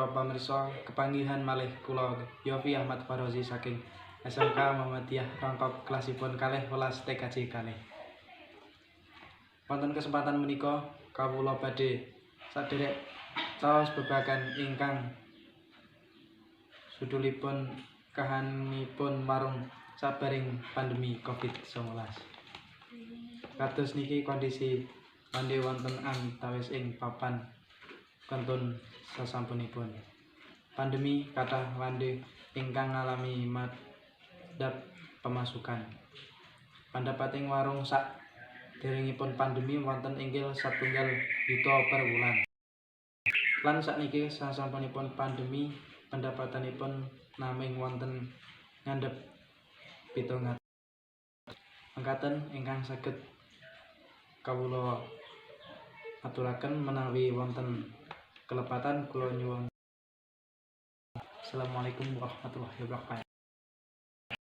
para pamirsa, kepanggihan malih kula Yofi Ahmad Farozi saking SMK Muhammadiyah Rangkop kelasipun kalih welas TKJ kalih. Wonten kesempatan menika kawula badhe sadherek caos babagan ingkang sudulipun kahanipun warung sabaring pandemi Covid-19. Kados niki kondisi pandhe wonten antawis ing papan kantun sasampunipun pandemi kathah landhe ingkang ngalami madhap pemasukan. Pendapating warung sak derengipun pandemi wonten inggil 1 juta per wulan. Lan sakniki sasampunipun pandemi pendapatanipun namung wonten ngandhap 700. Mangkaten ingkang saged kawula aturaken menawi wonten kelepatan kula nyuwun. Assalamualaikum warahmatullahi wabarakatuh.